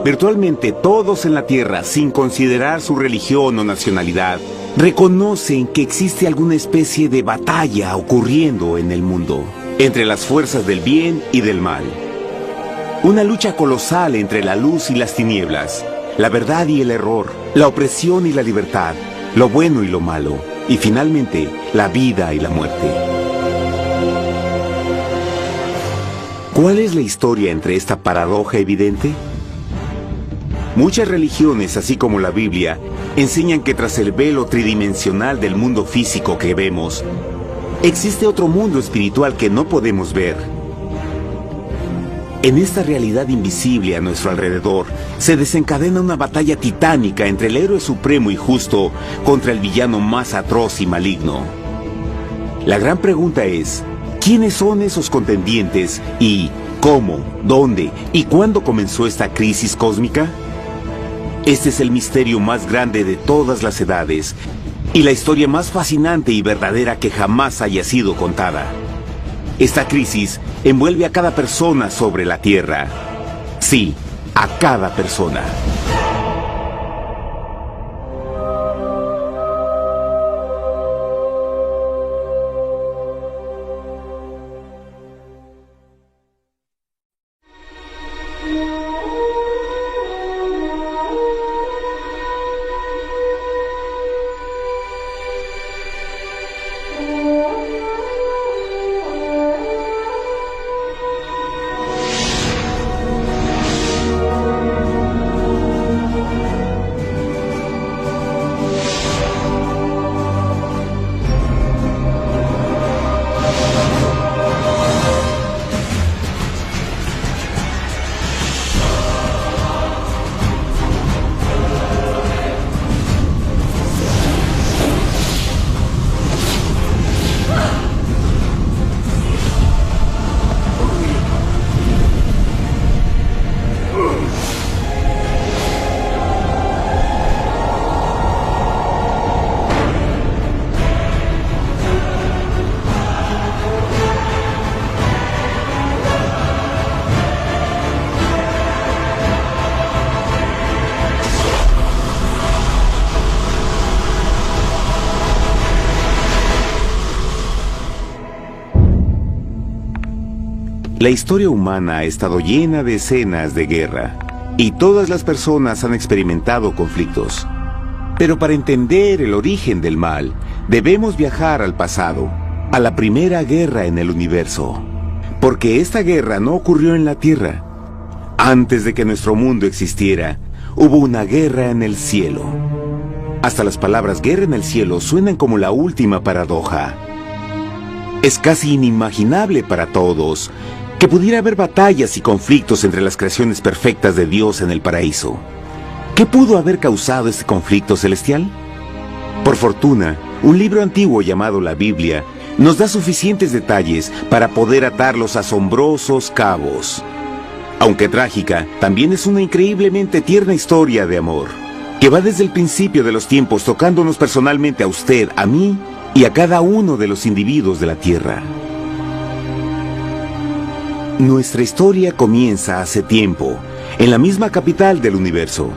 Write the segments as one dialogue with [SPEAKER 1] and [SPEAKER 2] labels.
[SPEAKER 1] Virtualmente todos en la Tierra, sin considerar su religión o nacionalidad, reconocen que existe alguna especie de batalla ocurriendo en el mundo, entre las fuerzas del bien y del mal. Una lucha colosal entre la luz y las tinieblas, la verdad y el error, la opresión y la libertad, lo bueno y lo malo, y finalmente, la vida y la muerte. ¿Cuál es la historia entre esta paradoja evidente? Muchas religiones, así como la Biblia, enseñan que tras el velo tridimensional del mundo físico que vemos, existe otro mundo espiritual que no podemos ver. En esta realidad invisible a nuestro alrededor, se desencadena una batalla titánica entre el héroe supremo y justo contra el villano más atroz y maligno. La gran pregunta es, ¿quiénes son esos contendientes y cómo, dónde y cuándo comenzó esta crisis cósmica? Este es el misterio más grande de todas las edades y la historia más fascinante y verdadera que jamás haya sido contada. Esta crisis envuelve a cada persona sobre la Tierra. Sí, a cada persona. La historia humana ha estado llena de escenas de guerra, y todas las personas han experimentado conflictos. Pero para entender el origen del mal, debemos viajar al pasado, a la primera guerra en el universo. Porque esta guerra no ocurrió en la Tierra. Antes de que nuestro mundo existiera, hubo una guerra en el cielo. Hasta las palabras guerra en el cielo suenan como la última paradoja. Es casi inimaginable para todos que pudiera haber batallas y conflictos entre las creaciones perfectas de Dios en el paraíso. ¿Qué pudo haber causado este conflicto celestial? Por fortuna, un libro antiguo llamado la Biblia nos da suficientes detalles para poder atar los asombrosos cabos. Aunque trágica, también es una increíblemente tierna historia de amor, que va desde el principio de los tiempos tocándonos personalmente a usted, a mí y a cada uno de los individuos de la Tierra. Nuestra historia comienza hace tiempo, en la misma capital del universo,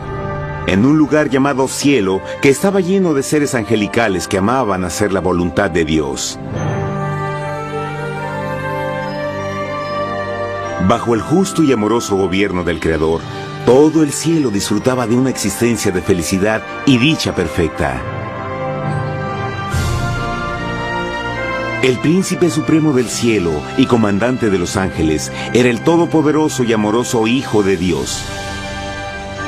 [SPEAKER 1] en un lugar llamado Cielo, que estaba lleno de seres angelicales que amaban hacer la voluntad de Dios. Bajo el justo y amoroso gobierno del Creador, todo el cielo disfrutaba de una existencia de felicidad y dicha perfecta. El príncipe supremo del cielo y comandante de los ángeles era el todopoderoso y amoroso Hijo de Dios,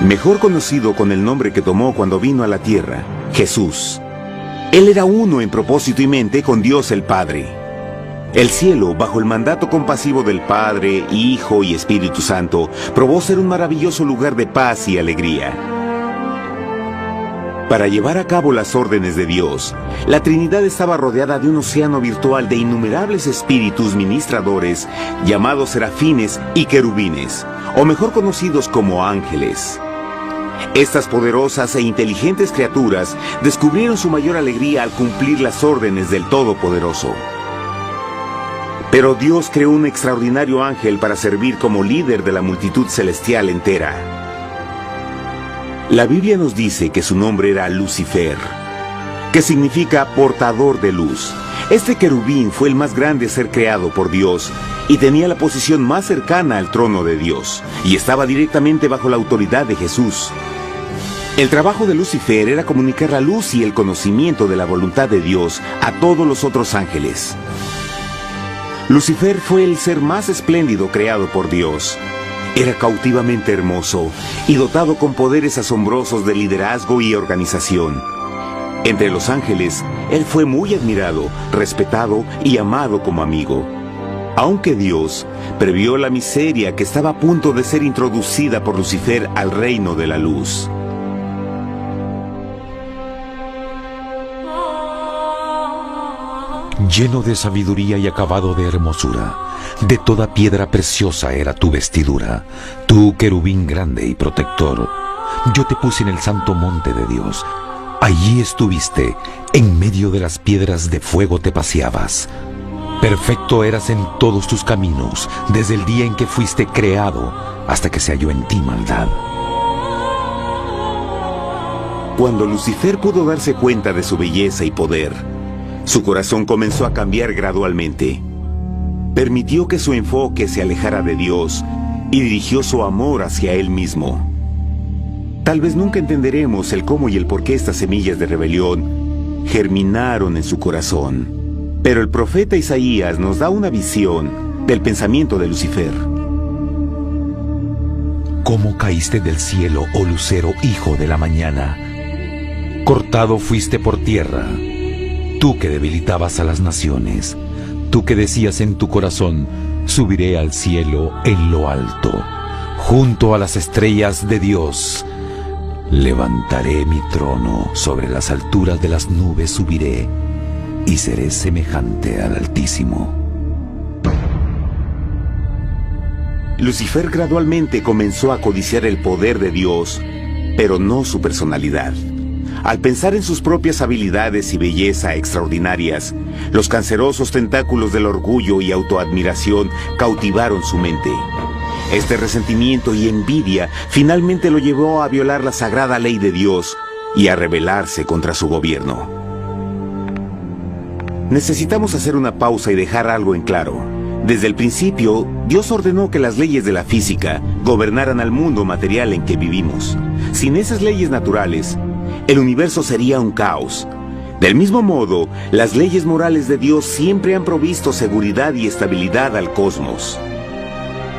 [SPEAKER 1] mejor conocido con el nombre que tomó cuando vino a la tierra, Jesús. Él era uno en propósito y mente con Dios el Padre. El cielo, bajo el mandato compasivo del Padre, Hijo y Espíritu Santo, probó ser un maravilloso lugar de paz y alegría. Para llevar a cabo las órdenes de Dios, la Trinidad estaba rodeada de un océano virtual de innumerables espíritus ministradores llamados serafines y querubines, o mejor conocidos como ángeles. Estas poderosas e inteligentes criaturas descubrieron su mayor alegría al cumplir las órdenes del Todopoderoso. Pero Dios creó un extraordinario ángel para servir como líder de la multitud celestial entera. La Biblia nos dice que su nombre era Lucifer, que significa portador de luz. Este querubín fue el más grande ser creado por Dios y tenía la posición más cercana al trono de Dios, y estaba directamente bajo la autoridad de Jesús. El trabajo de Lucifer era comunicar la luz y el conocimiento de la voluntad de Dios a todos los otros ángeles. Lucifer fue el ser más espléndido creado por Dios. Era cautivamente hermoso y dotado con poderes asombrosos de liderazgo y organización. Entre los ángeles, él fue muy admirado, respetado y amado como amigo. Aunque Dios previó la miseria que estaba a punto de ser introducida por Lucifer al reino de la luz.
[SPEAKER 2] Lleno de sabiduría y acabado de hermosura, de toda piedra preciosa era tu vestidura, tú querubín grande y protector. Yo te puse en el santo monte de Dios. Allí estuviste, en medio de las piedras de fuego te paseabas. Perfecto eras en todos tus caminos, desde el día en que fuiste creado, hasta que se halló en ti maldad.
[SPEAKER 1] Cuando Lucifer pudo darse cuenta de su belleza y poder, su corazón comenzó a cambiar gradualmente. Permitió que su enfoque se alejara de Dios y dirigió su amor hacia él mismo. Tal vez nunca entenderemos el cómo y el por qué estas semillas de rebelión germinaron en su corazón. Pero el profeta Isaías nos da una visión del pensamiento de Lucifer.
[SPEAKER 2] ¿Cómo caíste del cielo, oh lucero, hijo de la mañana? Cortado fuiste por tierra. Tú que debilitabas a las naciones, tú que decías en tu corazón, subiré al cielo en lo alto, junto a las estrellas de Dios. Levantaré mi trono, sobre las alturas de las nubes subiré, y seré semejante al Altísimo.
[SPEAKER 1] Lucifer gradualmente comenzó a codiciar el poder de Dios, pero no su personalidad. Al pensar en sus propias habilidades y belleza extraordinarias, los cancerosos tentáculos del orgullo y autoadmiración cautivaron su mente. Este resentimiento y envidia finalmente lo llevó a violar la sagrada ley de Dios y a rebelarse contra su gobierno. Necesitamos hacer una pausa y dejar algo en claro. Desde el principio, Dios ordenó que las leyes de la física gobernaran al mundo material en que vivimos. Sin esas leyes naturales, el universo sería un caos. Del mismo modo, las leyes morales de Dios siempre han provisto seguridad y estabilidad al cosmos.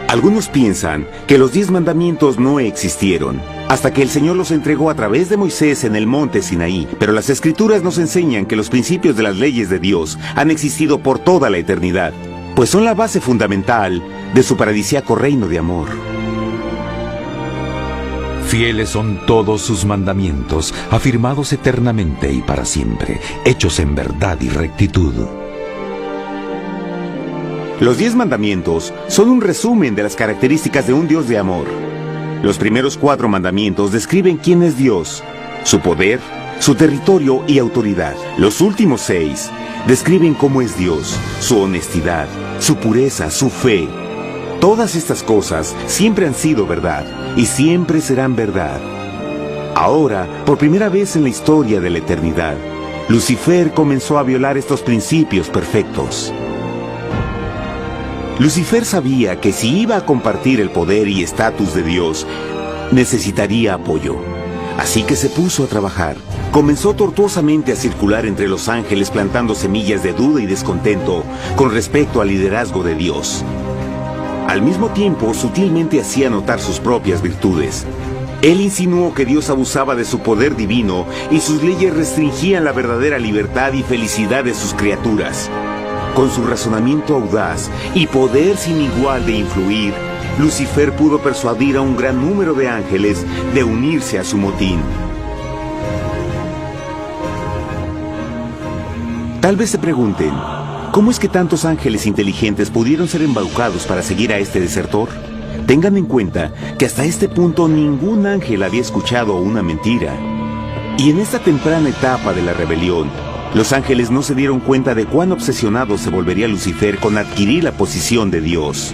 [SPEAKER 1] Algunos piensan que los 10 mandamientos no existieron, hasta que el Señor los entregó a través de Moisés en el monte Sinaí, pero las Escrituras nos enseñan que los principios de las leyes de Dios han existido por toda la eternidad, pues son la base fundamental de su paradisíaco reino de amor.
[SPEAKER 2] Fieles son todos sus mandamientos, afirmados eternamente y para siempre, hechos en verdad y rectitud.
[SPEAKER 1] Los 10 mandamientos son un resumen de las características de un Dios de amor. Los primeros 4 mandamientos describen quién es Dios, su poder, su territorio y autoridad. Los últimos 6 describen cómo es Dios, su honestidad, su pureza, su fe. Todas estas cosas siempre han sido verdad y siempre serán verdad. Ahora, por primera vez en la historia de la eternidad, Lucifer comenzó a violar estos principios perfectos. Lucifer sabía que si iba a compartir el poder y estatus de Dios, necesitaría apoyo. Así que se puso a trabajar. Comenzó tortuosamente a circular entre los ángeles plantando semillas de duda y descontento con respecto al liderazgo de Dios. Al mismo tiempo, sutilmente hacía notar sus propias virtudes. Él insinuó que Dios abusaba de su poder divino y sus leyes restringían la verdadera libertad y felicidad de sus criaturas. Con su razonamiento audaz y poder sin igual de influir, Lucifer pudo persuadir a un gran número de ángeles de unirse a su motín. Tal vez se pregunten, ¿cómo es que tantos ángeles inteligentes pudieron ser embaucados para seguir a este desertor? Tengan en cuenta que hasta este punto ningún ángel había escuchado una mentira. Y en esta temprana etapa de la rebelión, los ángeles no se dieron cuenta de cuán obsesionado se volvería Lucifer con adquirir la posición de Dios.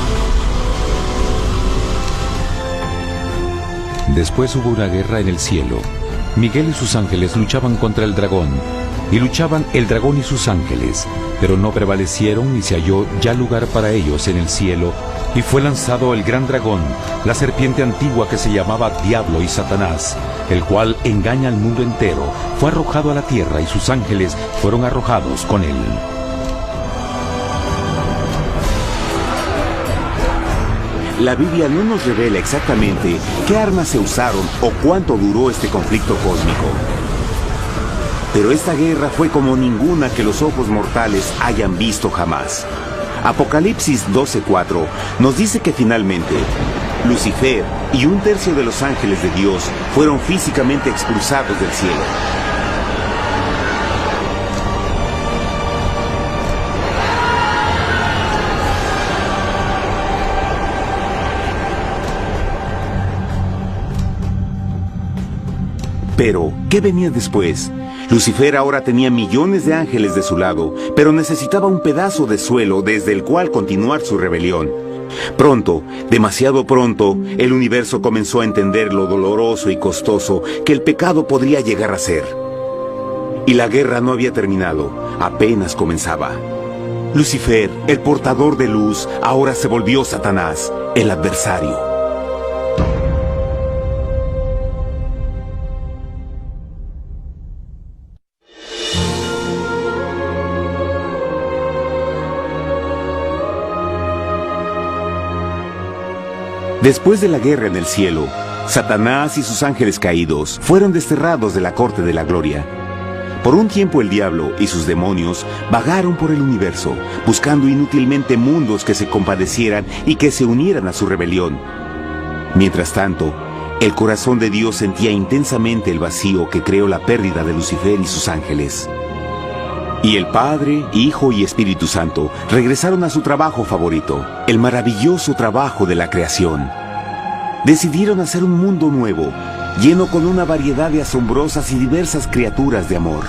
[SPEAKER 2] Después hubo una guerra en el cielo. Miguel y sus ángeles luchaban contra el dragón. Y luchaban el dragón y sus ángeles, pero no prevalecieron y se halló ya lugar para ellos en el cielo. Y fue lanzado el gran dragón, la serpiente antigua que se llamaba Diablo y Satanás, el cual engaña al mundo entero. Fue arrojado a la tierra y sus ángeles fueron arrojados con él.
[SPEAKER 1] La Biblia no nos revela exactamente qué armas se usaron o cuánto duró este conflicto cósmico. Pero esta guerra fue como ninguna que los ojos mortales hayan visto jamás. Apocalipsis 12:4 nos dice que finalmente Lucifer y un tercio de los ángeles de Dios fueron físicamente expulsados del cielo. Pero, ¿qué venía después? Lucifer ahora tenía millones de ángeles de su lado, pero necesitaba un pedazo de suelo desde el cual continuar su rebelión. Pronto, demasiado pronto, el universo comenzó a entender lo doloroso y costoso que el pecado podría llegar a ser. Y la guerra no había terminado, apenas comenzaba. Lucifer, el portador de luz, ahora se volvió Satanás, el adversario. Después de la guerra en el cielo, Satanás y sus ángeles caídos fueron desterrados de la corte de la gloria. Por un tiempo el diablo y sus demonios vagaron por el universo, buscando inútilmente mundos que se compadecieran y que se unieran a su rebelión. Mientras tanto, el corazón de Dios sentía intensamente el vacío que creó la pérdida de Lucifer y sus ángeles. Y el Padre, Hijo y Espíritu Santo regresaron a su trabajo favorito, el maravilloso trabajo de la creación. Decidieron hacer un mundo nuevo, lleno con una variedad de asombrosas y diversas criaturas de amor.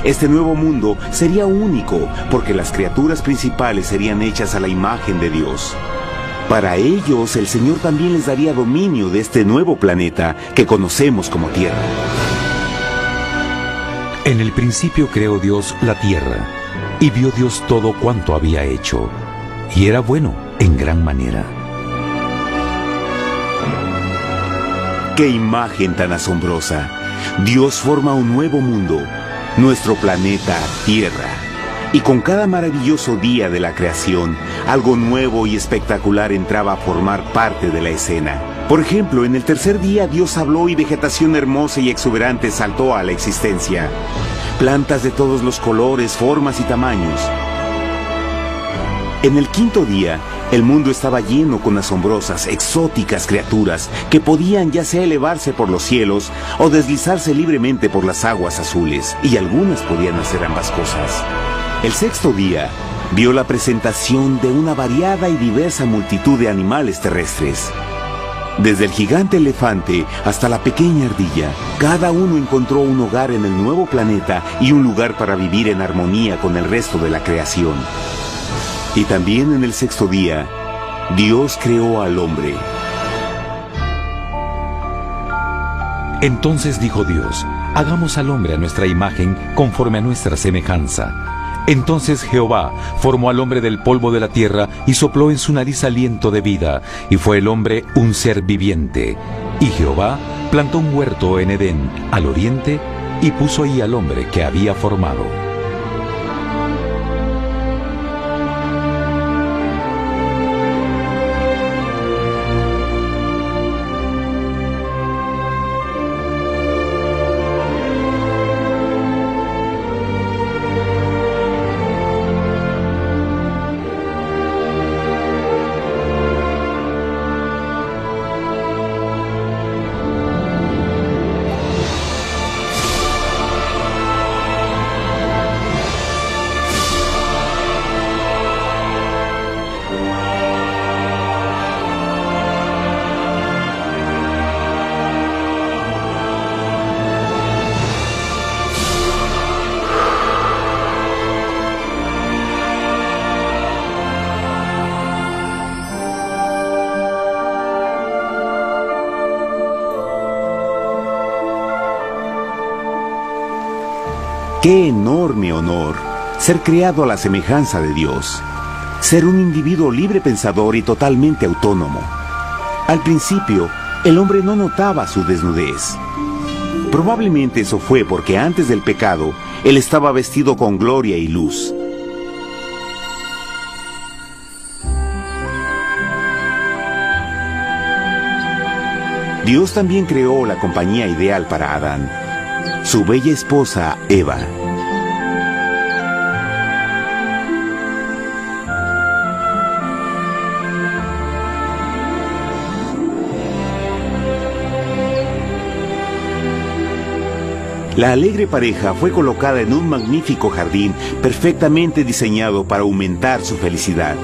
[SPEAKER 1] Este nuevo mundo sería único, porque las criaturas principales serían hechas a la imagen de Dios. Para ellos, el Señor también les daría dominio de este nuevo planeta que conocemos como Tierra.
[SPEAKER 2] En el principio creó Dios la tierra, y vio Dios todo cuanto había hecho, y era bueno en gran manera.
[SPEAKER 1] ¡Qué imagen tan asombrosa! Dios forma un nuevo mundo, nuestro planeta Tierra. Y con cada maravilloso día de la creación, algo nuevo y espectacular entraba a formar parte de la escena. Por ejemplo, en el tercer día Dios habló y vegetación hermosa y exuberante saltó a la existencia. Plantas de todos los colores, formas y tamaños. En el quinto día, el mundo estaba lleno con asombrosas, exóticas criaturas que podían ya sea elevarse por los cielos o deslizarse libremente por las aguas azules, y algunas podían hacer ambas cosas. El sexto día vio la presentación de una variada y diversa multitud de animales terrestres. Desde el gigante elefante hasta la pequeña ardilla, cada uno encontró un hogar en el nuevo planeta y un lugar para vivir en armonía con el resto de la creación. Y también en el sexto día, Dios creó al hombre.
[SPEAKER 2] Entonces dijo Dios: hagamos al hombre a nuestra imagen, conforme a nuestra semejanza. Entonces Jehová formó al hombre del polvo de la tierra y sopló en su nariz aliento de vida, y fue el hombre un ser viviente. Y Jehová plantó un huerto en Edén, al oriente, y puso ahí al hombre que había formado.
[SPEAKER 1] ¡Qué enorme honor! Ser creado a la semejanza de Dios. Ser un individuo libre pensador y totalmente autónomo. Al principio, el hombre no notaba su desnudez. Probablemente eso fue porque antes del pecado, él estaba vestido con gloria y luz. Dios también creó la compañía ideal para Adán, su bella esposa Eva. La alegre pareja fue colocada en un magnífico jardín perfectamente diseñado para aumentar su felicidad.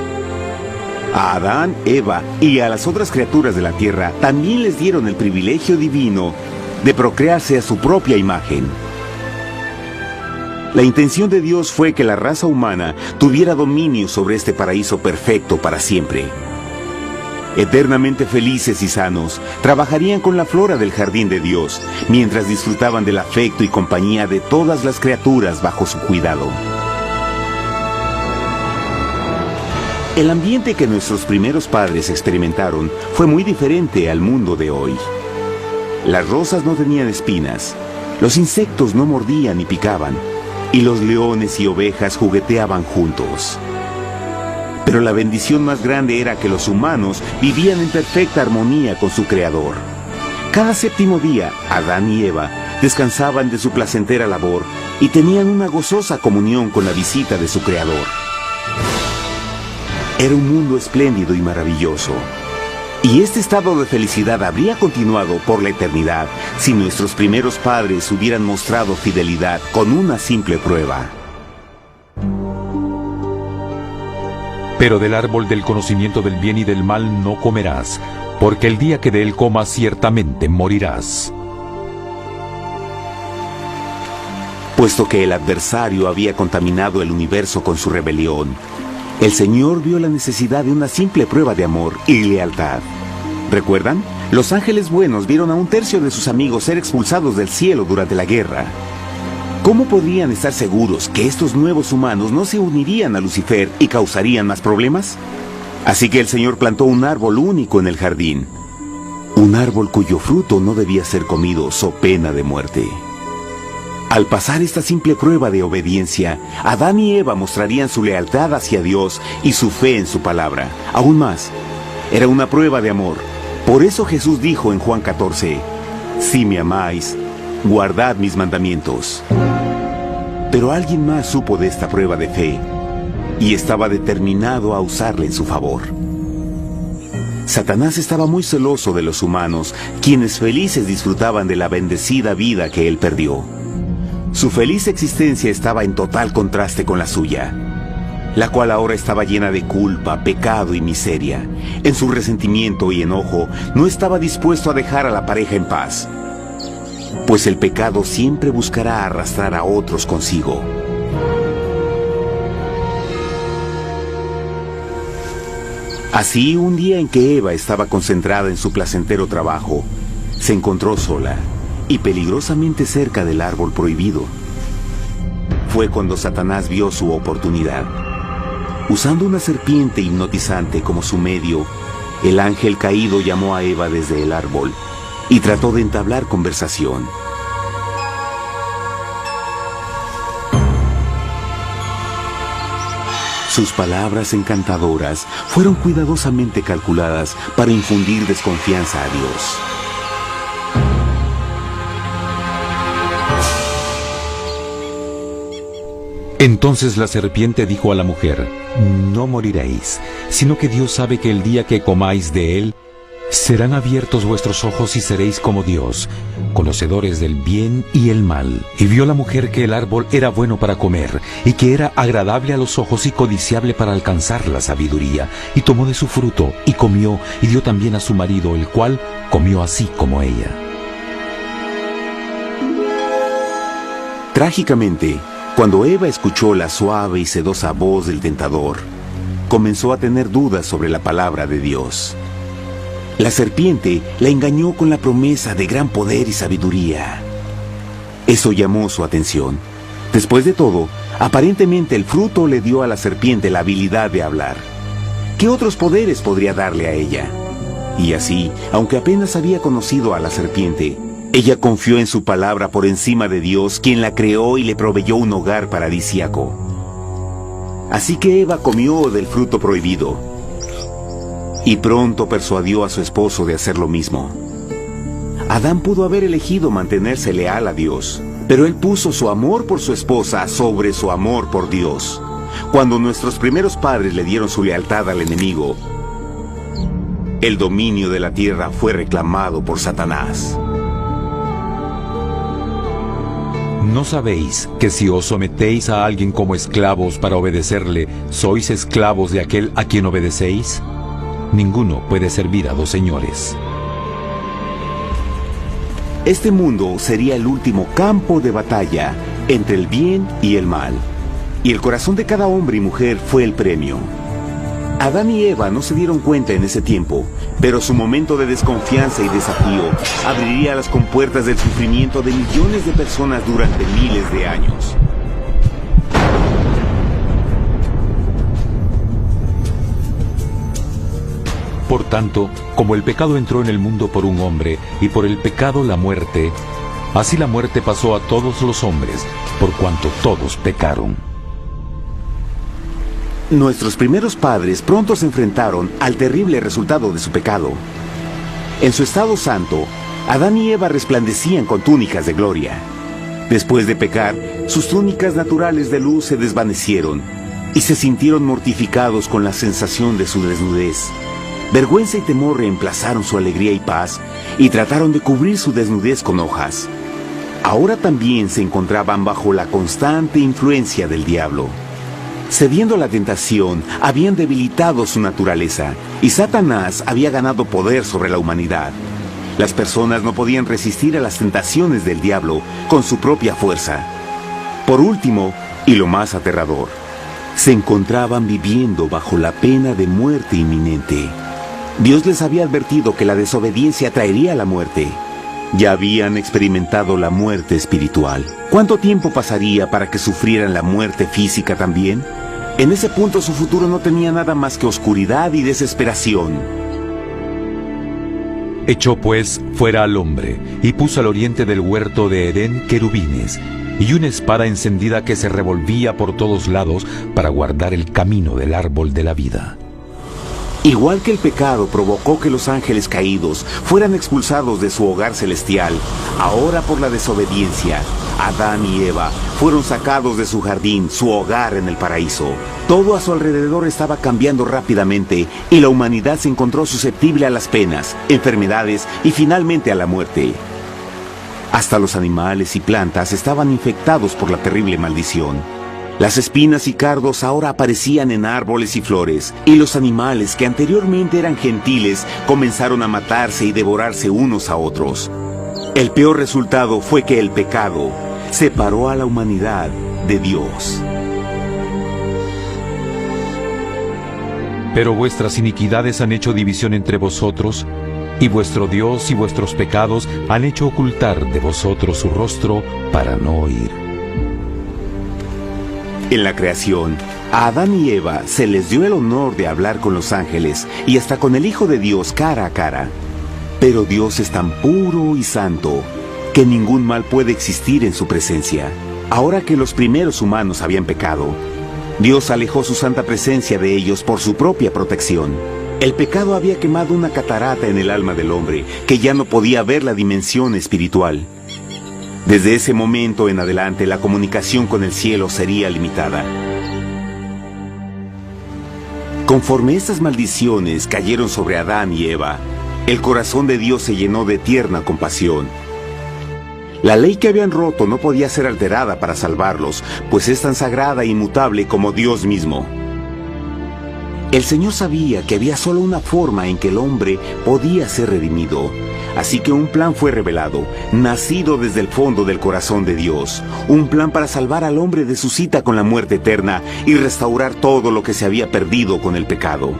[SPEAKER 1] A Adán, Eva y a las otras criaturas de la tierra también les dieron el privilegio divino de procrearse a su propia imagen. La intención de Dios fue que la raza humana tuviera dominio sobre este paraíso perfecto para siempre. Eternamente felices y sanos, trabajarían con la flora del jardín de Dios, mientras disfrutaban del afecto y compañía de todas las criaturas bajo su cuidado. El ambiente que nuestros primeros padres experimentaron fue muy diferente al mundo de hoy. Las rosas no tenían espinas, los insectos no mordían ni picaban, y los leones y ovejas jugueteaban juntos. Pero la bendición más grande era que los humanos vivían en perfecta armonía con su Creador. Cada séptimo día, Adán y Eva descansaban de su placentera labor y tenían una gozosa comunión con la visita de su Creador. Era un mundo espléndido y maravilloso. Y este estado de felicidad habría continuado por la eternidad si nuestros primeros padres hubieran mostrado fidelidad con una simple prueba.
[SPEAKER 2] Pero del árbol del conocimiento del bien y del mal no comerás, porque el día que de él comas ciertamente morirás.
[SPEAKER 1] Puesto que el adversario había contaminado el universo con su rebelión, el Señor vio la necesidad de una simple prueba de amor y lealtad. ¿Recuerdan? Los ángeles buenos vieron a un tercio de sus amigos ser expulsados del cielo durante la guerra. ¿Cómo podrían estar seguros que estos nuevos humanos no se unirían a Lucifer y causarían más problemas? Así que el Señor plantó un árbol único en el jardín. Un árbol cuyo fruto no debía ser comido so pena de muerte. Al pasar esta simple prueba de obediencia, Adán y Eva mostrarían su lealtad hacia Dios y su fe en su palabra. Aún más, era una prueba de amor. Por eso Jesús dijo en Juan 14, «Si me amáis, guardad mis mandamientos». Pero alguien más supo de esta prueba de fe y estaba determinado a usarla en su favor. Satanás estaba muy celoso de los humanos, quienes felices disfrutaban de la bendecida vida que él perdió. Su feliz existencia estaba en total contraste con la suya, la cual ahora estaba llena de culpa, pecado y miseria. En su resentimiento y enojo, no estaba dispuesto a dejar a la pareja en paz, pues el pecado siempre buscará arrastrar a otros consigo. Así, un día en que Eva estaba concentrada en su placentero trabajo, se encontró sola y peligrosamente cerca del árbol prohibido. Fue cuando Satanás vio su oportunidad. Usando una serpiente hipnotizante como su medio, el ángel caído llamó a Eva desde el árbol y trató de entablar conversación. Sus palabras encantadoras fueron cuidadosamente calculadas para infundir desconfianza a Dios.
[SPEAKER 2] Entonces la serpiente dijo a la mujer, no moriréis, sino que Dios sabe que el día que comáis de él, serán abiertos vuestros ojos y seréis como Dios, conocedores del bien y el mal. Y vio la mujer que el árbol era bueno para comer, y que era agradable a los ojos y codiciable para alcanzar la sabiduría. Y tomó de su fruto, y comió, y dio también a su marido, el cual comió así como ella.
[SPEAKER 1] Trágicamente, cuando Eva escuchó la suave y sedosa voz del tentador, comenzó a tener dudas sobre la palabra de Dios. La serpiente la engañó con la promesa de gran poder y sabiduría. Eso llamó su atención. Después de todo, aparentemente el fruto le dio a la serpiente la habilidad de hablar. ¿Qué otros poderes podría darle a ella? Y así, aunque apenas había conocido a la serpiente, ella confió en su palabra por encima de Dios, quien la creó y le proveyó un hogar paradisíaco. Así que Eva comió del fruto prohibido y pronto persuadió a su esposo de hacer lo mismo. Adán pudo haber elegido mantenerse leal a Dios, pero él puso su amor por su esposa sobre su amor por Dios. Cuando nuestros primeros padres le dieron su lealtad al enemigo, el dominio de la tierra fue reclamado por Satanás.
[SPEAKER 2] ¿No sabéis que si os sometéis a alguien como esclavos para obedecerle, sois esclavos de aquel a quien obedecéis? Ninguno puede servir a dos señores.
[SPEAKER 1] Este mundo sería el último campo de batalla entre el bien y el mal. Y el corazón de cada hombre y mujer fue el premio. Adán y Eva no se dieron cuenta en ese tiempo, pero su momento de desconfianza y desafío abriría las compuertas del sufrimiento de millones de personas durante miles de años.
[SPEAKER 2] Por tanto, como el pecado entró en el mundo por un hombre, y por el pecado la muerte, así la muerte pasó a todos los hombres, por cuanto todos pecaron.
[SPEAKER 1] Nuestros primeros padres pronto se enfrentaron al terrible resultado de su pecado. En su estado santo, Adán y Eva resplandecían con túnicas de gloria. Después de pecar, sus túnicas naturales de luz se desvanecieron y se sintieron mortificados con la sensación de su desnudez. Vergüenza y temor reemplazaron su alegría y paz y trataron de cubrir su desnudez con hojas. Ahora también se encontraban bajo la constante influencia del diablo. Cediendo a la tentación, habían debilitado su naturaleza y Satanás había ganado poder sobre la humanidad. Las personas no podían resistir a las tentaciones del diablo con su propia fuerza. Por último, y lo más aterrador, se encontraban viviendo bajo la pena de muerte inminente. Dios les había advertido que la desobediencia traería la muerte. Ya habían experimentado la muerte espiritual. ¿Cuánto tiempo pasaría para que sufrieran la muerte física también? En ese punto su futuro no tenía nada más que oscuridad y desesperación.
[SPEAKER 2] Echó pues fuera al hombre, y puso al oriente del huerto de Edén querubines, y una espada encendida que se revolvía por todos lados para guardar el camino del árbol de la vida.
[SPEAKER 1] Igual que el pecado provocó que los ángeles caídos fueran expulsados de su hogar celestial, ahora por la desobediencia, Adán y Eva fueron sacados de su jardín, su hogar en el paraíso. Todo a su alrededor estaba cambiando rápidamente y la humanidad se encontró susceptible a las penas, enfermedades y finalmente a la muerte. Hasta los animales y plantas estaban infectados por la terrible maldición. Las espinas y cardos ahora aparecían en árboles y flores, y los animales que anteriormente eran gentiles comenzaron a matarse y devorarse unos a otros. El peor resultado fue que el pecado separó a la humanidad de Dios.
[SPEAKER 2] Pero vuestras iniquidades han hecho división entre vosotros, y vuestro Dios y vuestros pecados han hecho ocultar de vosotros su rostro para no oír.
[SPEAKER 1] En la creación, a Adán y Eva se les dio el honor de hablar con los ángeles y hasta con el Hijo de Dios cara a cara. Pero Dios es tan puro y santo que ningún mal puede existir en su presencia. Ahora que los primeros humanos habían pecado, Dios alejó su santa presencia de ellos por su propia protección. El pecado había quemado una catarata en el alma del hombre que ya no podía ver la dimensión espiritual. Desde ese momento en adelante, la comunicación con el cielo sería limitada. Conforme estas maldiciones cayeron sobre Adán y Eva, el corazón de Dios se llenó de tierna compasión. La ley que habían roto no podía ser alterada para salvarlos, pues es tan sagrada e inmutable como Dios mismo. El Señor sabía que había solo una forma en que el hombre podía ser redimido. Así que un plan fue revelado, nacido desde el fondo del corazón de Dios. Un plan para salvar al hombre de su cita con la muerte eterna y restaurar todo lo que se había perdido con el pecado.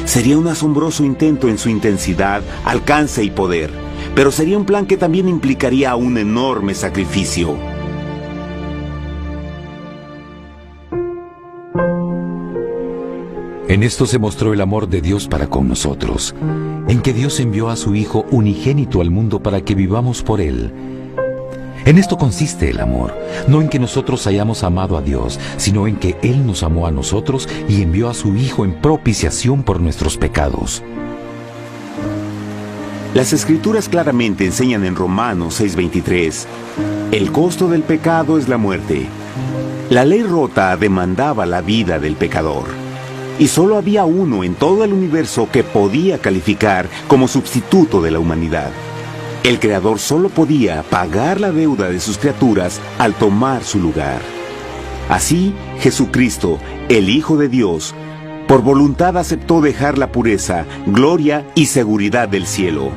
[SPEAKER 1] Sería un asombroso intento en su intensidad, alcance y poder, pero sería un plan que también implicaría un enorme sacrificio.
[SPEAKER 2] En esto se mostró el amor de Dios para con nosotros, en que Dios envió a su Hijo unigénito al mundo para que vivamos por Él. En esto consiste el amor, no en que nosotros hayamos amado a Dios, sino en que Él nos amó a nosotros y envió a su Hijo en propiciación por nuestros pecados.
[SPEAKER 1] Las Escrituras claramente enseñan en Romanos 6:23, el costo del pecado es la muerte. La ley rota demandaba la vida del pecador. Y solo había uno en todo el universo que podía calificar como sustituto de la humanidad. El Creador solo podía pagar la deuda de sus criaturas al tomar su lugar. Así, Jesucristo, el Hijo de Dios, por voluntad aceptó dejar la pureza, gloria y seguridad del cielo.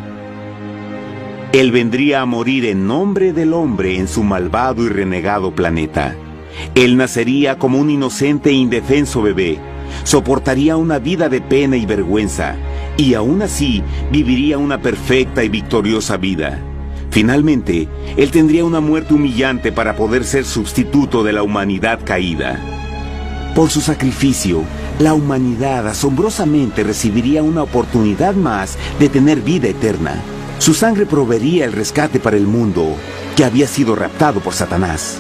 [SPEAKER 1] Él vendría a morir en nombre del hombre en su malvado y renegado planeta. Él nacería como un inocente e indefenso bebé, soportaría una vida de pena y vergüenza, y aún así viviría una perfecta y victoriosa vida. Finalmente, Él tendría una muerte humillante para poder ser sustituto de la humanidad caída. Por su sacrificio, la humanidad asombrosamente recibiría una oportunidad más de tener vida eterna. Su sangre proveería el rescate para el mundo que había sido raptado por Satanás.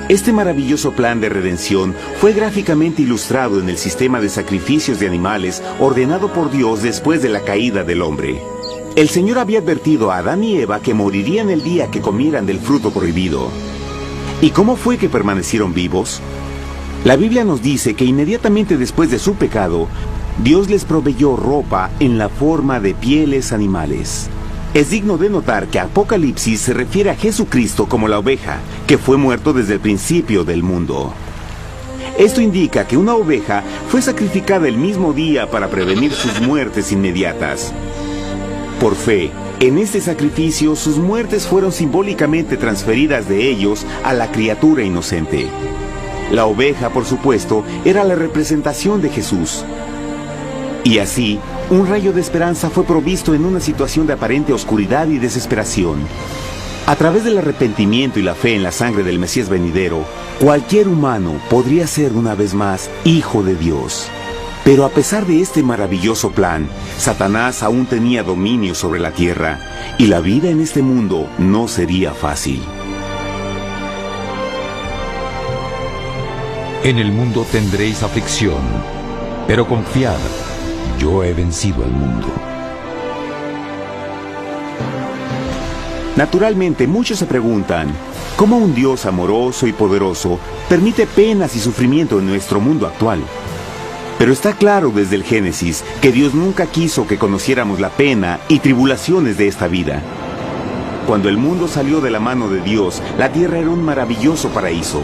[SPEAKER 1] Este maravilloso plan de redención fue gráficamente ilustrado en el sistema de sacrificios de animales ordenado por Dios después de la caída del hombre. El Señor había advertido a Adán y Eva que morirían el día que comieran del fruto prohibido. ¿Y cómo fue que permanecieron vivos? La Biblia nos dice que inmediatamente después de su pecado, Dios les proveyó ropa en la forma de pieles animales. Es digno de notar que Apocalipsis se refiere a Jesucristo como la oveja, que fue muerto desde el principio del mundo. Esto indica que una oveja fue sacrificada el mismo día para prevenir sus muertes inmediatas. Por fe, en este sacrificio sus muertes fueron simbólicamente transferidas de ellos a la criatura inocente. La oveja, por supuesto, era la representación de Jesús. Y así, un rayo de esperanza fue provisto en una situación de aparente oscuridad y desesperación. A través del arrepentimiento y la fe en la sangre del Mesías venidero, cualquier humano podría ser una vez más hijo de Dios. Pero a pesar de este maravilloso plan, Satanás aún tenía dominio sobre la tierra, y la vida en este mundo no sería fácil.
[SPEAKER 2] En el mundo tendréis aflicción, pero confiad, yo he vencido al mundo.
[SPEAKER 1] Naturalmente, muchos se preguntan, ¿cómo un Dios amoroso y poderoso permite penas y sufrimiento en nuestro mundo actual? Pero está claro desde el Génesis que Dios nunca quiso que conociéramos la pena y tribulaciones de esta vida. Cuando el mundo salió de la mano de Dios, la tierra era un maravilloso paraíso.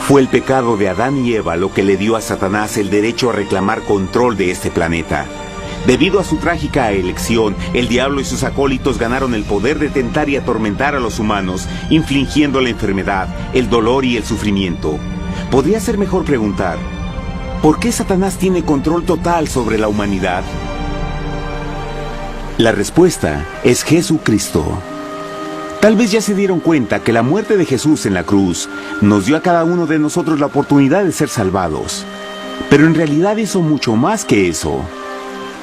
[SPEAKER 1] Fue el pecado de Adán y Eva lo que le dio a Satanás el derecho a reclamar control de este planeta. Debido a su trágica elección, el diablo y sus acólitos ganaron el poder de tentar y atormentar a los humanos, infligiendo la enfermedad, el dolor y el sufrimiento. Podría ser mejor preguntar, ¿por qué Satanás tiene control total sobre la humanidad? La respuesta es Jesucristo. Tal vez ya se dieron cuenta que la muerte de Jesús en la cruz nos dio a cada uno de nosotros la oportunidad de ser salvados. Pero en realidad hizo mucho más que eso.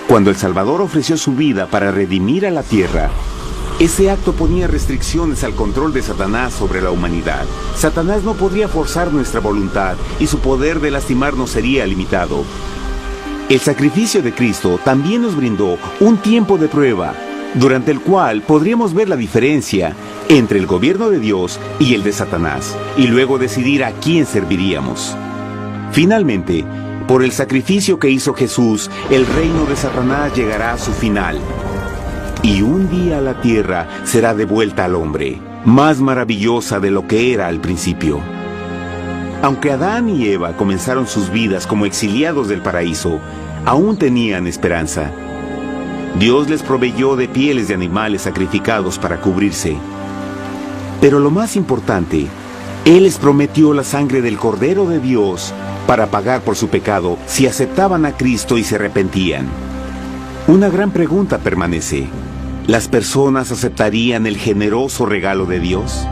[SPEAKER 1] Cuando el Salvador ofreció su vida para redimir a la tierra, ese acto ponía restricciones al control de Satanás sobre la humanidad. Satanás no podría forzar nuestra voluntad y su poder de lastimarnos sería limitado. El sacrificio de Cristo también nos brindó un tiempo de prueba, durante el cual podríamos ver la diferencia entre el gobierno de Dios y el de Satanás, y luego decidir a quién serviríamos. Finalmente, por el sacrificio que hizo Jesús, el reino de Satanás llegará a su final. Y un día la tierra será devuelta al hombre, más maravillosa de lo que era al principio. Aunque Adán y Eva comenzaron sus vidas como exiliados del paraíso, aún tenían esperanza. Dios les proveyó de pieles de animales sacrificados para cubrirse. Pero lo más importante, Él les prometió la sangre del Cordero de Dios para pagar por su pecado si aceptaban a Cristo y se arrepentían. Una gran pregunta permanece: ¿las personas aceptarían el generoso regalo de Dios?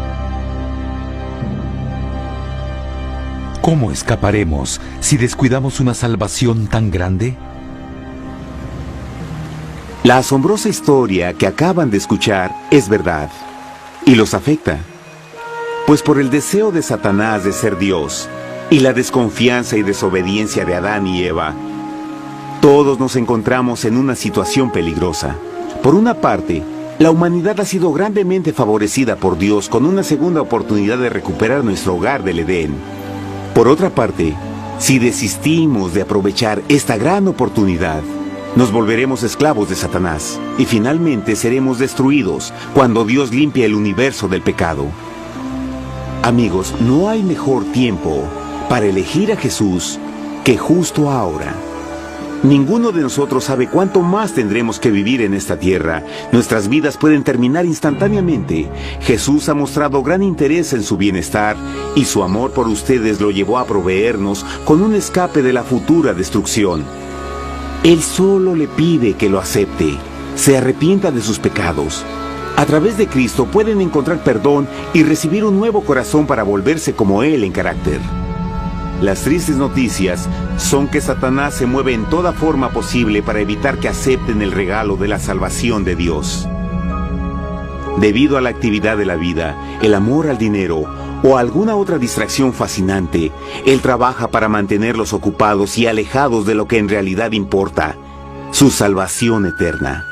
[SPEAKER 2] ¿Cómo escaparemos si descuidamos una salvación tan grande?
[SPEAKER 1] La asombrosa historia que acaban de escuchar es verdad y los afecta. Pues por el deseo de Satanás de ser Dios y la desconfianza y desobediencia de Adán y Eva, todos nos encontramos en una situación peligrosa. Por una parte, la humanidad ha sido grandemente favorecida por Dios con una segunda oportunidad de recuperar nuestro hogar del Edén. Por otra parte, si desistimos de aprovechar esta gran oportunidad, nos volveremos esclavos de Satanás y finalmente seremos destruidos cuando Dios limpie el universo del pecado. Amigos, no hay mejor tiempo para elegir a Jesús que justo ahora. Ninguno de nosotros sabe cuánto más tendremos que vivir en esta tierra. Nuestras vidas pueden terminar instantáneamente. Jesús ha mostrado gran interés en su bienestar y su amor por ustedes lo llevó a proveernos con un escape de la futura destrucción. Él solo le pide que lo acepte, se arrepienta de sus pecados. A través de Cristo pueden encontrar perdón y recibir un nuevo corazón para volverse como Él en carácter. Las tristes noticias son que Satanás se mueve en toda forma posible para evitar que acepten el regalo de la salvación de Dios. Debido a la actividad de la vida, el amor al dinero o alguna otra distracción fascinante, Él trabaja para mantenerlos ocupados y alejados de lo que en realidad importa, su salvación eterna.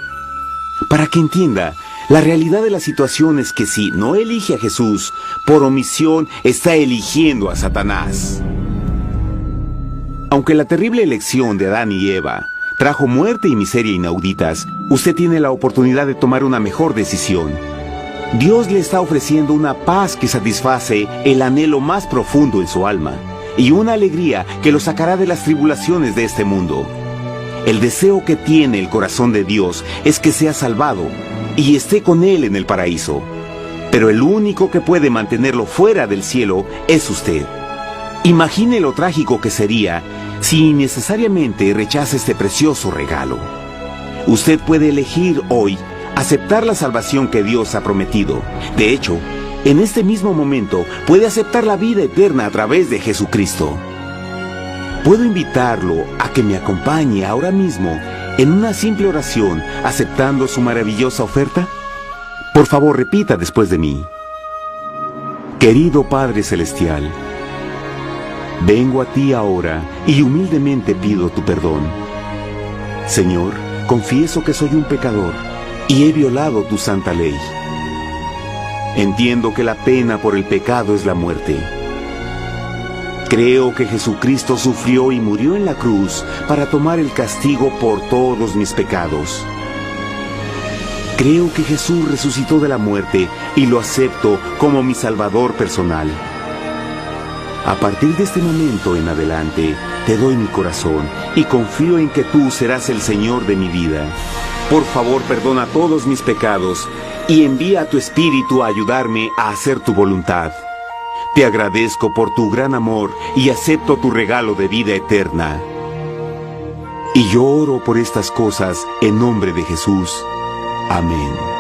[SPEAKER 1] Para que entienda, la realidad de la situación es que si no elige a Jesús, por omisión está eligiendo a Satanás. Aunque la terrible elección de Adán y Eva trajo muerte y miseria inauditas, usted tiene la oportunidad de tomar una mejor decisión. Dios le está ofreciendo una paz que satisface el anhelo más profundo en su alma y una alegría que lo sacará de las tribulaciones de este mundo. El deseo que tiene el corazón de Dios es que sea salvado y esté con Él en el paraíso. Pero el único que puede mantenerlo fuera del cielo es usted. Imagine lo trágico que sería si innecesariamente rechaza este precioso regalo. Usted puede elegir hoy aceptar la salvación que Dios ha prometido. De hecho, en este mismo momento puede aceptar la vida eterna a través de Jesucristo. ¿Puedo invitarlo a que me acompañe ahora mismo en una simple oración aceptando su maravillosa oferta? Por favor, repita después de mí. Querido Padre Celestial, vengo a ti ahora y humildemente pido tu perdón. Señor, confieso que soy un pecador y he violado tu santa ley. Entiendo que la pena por el pecado es la muerte. Creo que Jesucristo sufrió y murió en la cruz para tomar el castigo por todos mis pecados. Creo que Jesús resucitó de la muerte y lo acepto como mi Salvador personal. A partir de este momento en adelante, te doy mi corazón y confío en que tú serás el Señor de mi vida. Por favor, perdona todos mis pecados y envía a tu Espíritu a ayudarme a hacer tu voluntad. Te agradezco por tu gran amor y acepto tu regalo de vida eterna. Y yo oro por estas cosas en nombre de Jesús. Amén.